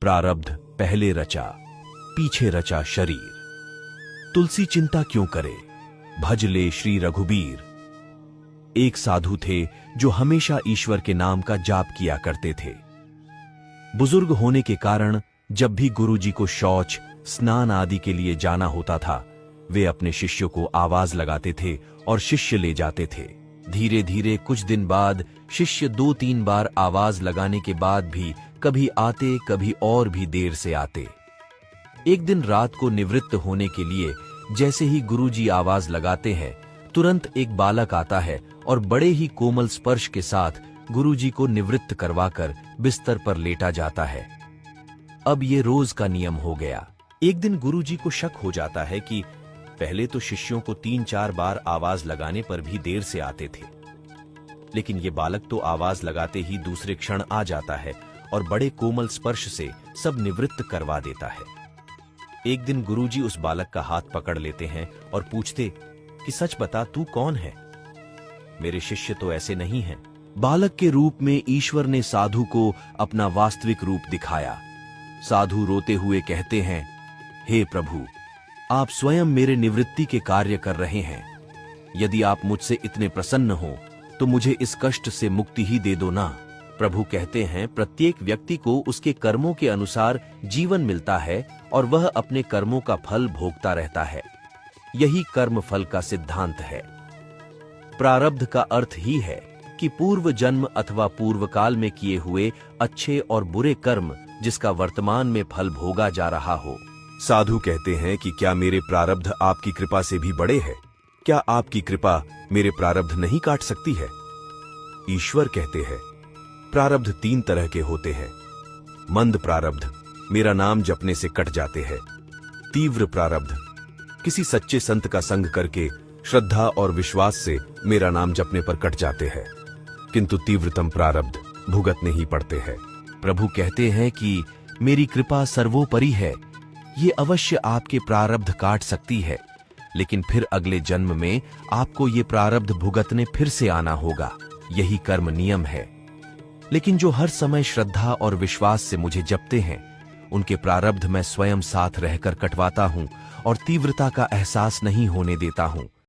प्रारब्ध पहले रचा, पीछे रचा शरीर। तुलसी चिंता क्यों करे, भज ले श्री रघुबीर। एक साधु थे जो हमेशा ईश्वर के नाम का जाप किया करते थे। बुजुर्ग होने के कारण जब भी गुरुजी को शौच, स्नान आदि के लिए जाना होता था, वे अपने शिष्यों को आवाज लगाते थे और शिष्य ले जाते थे। धीरे धीरे कुछ दिन बाद शिष्य 2-3 बार आवाज लगाने के बाद भी कभी आते, कभी और भी देर से आते। एक दिन रात को निवृत्त होने के लिए जैसे ही गुरुजी आवाज लगाते हैं, तुरंत एक बालक आता है और बड़े ही कोमल स्पर्श के साथ गुरुजी को निवृत्त करवाकर बिस्तर पर लेटा जाता है। अब ये रोज का नियम हो गया। एक दिन गुरुजी को शक हो जाता है कि पहले तो शिष्यों को 3-4 बार आवाज लगाने पर भी देर से आते थे, लेकिन ये बालक तो आवाज लगाते ही दूसरे क्षण आ जाता है और बड़े कोमल स्पर्श से सब निवृत्त करवा देता है। एक दिन गुरुजी उस बालक का हाथ पकड़ लेते हैं और पूछते कि सच बता, तू कौन है? मेरे शिष्य तो ऐसे नहीं हैं। बालक के रूप में ईश्वर ने साधु को अपना वास्तविक रूप दिखाया। साधु रोते हुए कहते हैं, हे प्रभु, आप स्वयं मेरे निवृत्ति के कार्य कर रहे हैं। यदि आप मुझसे इतने प्रसन्न हो तो मुझे इस कष्ट से मुक्ति ही दे दो ना। प्रभु कहते हैं, प्रत्येक व्यक्ति को उसके कर्मों के अनुसार जीवन मिलता है और वह अपने कर्मों का फल भोगता रहता है। यही कर्म फल का सिद्धांत है। प्रारब्ध का अर्थ ही है कि पूर्व जन्म अथवा पूर्व काल में किए हुए अच्छे और बुरे कर्म जिसका वर्तमान में फल भोगा जा रहा हो। साधु कहते हैं कि क्या मेरे प्रारब्ध आपकी कृपा से भी बड़े हैं? क्या आपकी कृपा मेरे प्रारब्ध नहीं काट सकती है? ईश्वर कहते हैं, प्रारब्ध 3 तरह के होते हैं। मंद प्रारब्ध मेरा नाम जपने से कट जाते हैं। तीव्र प्रारब्ध किसी सच्चे संत का संग करके श्रद्धा और विश्वास से मेरा नाम जपने पर कट जाते हैं, किंतु तीव्रतम प्रारब्ध भुगतने ही पड़ते हैं। प्रभु कहते हैं कि मेरी कृपा सर्वोपरि है। ये अवश्य आपके प्रारब्ध काट सकती है, लेकिन फिर अगले जन्म में आपको ये प्रारब्ध भुगतने फिर से आना होगा। यही कर्म नियम है। लेकिन जो हर समय श्रद्धा और विश्वास से मुझे जपते हैं, उनके प्रारब्ध मैं स्वयं साथ रहकर कटवाता हूं और तीव्रता का एहसास नहीं होने देता हूं।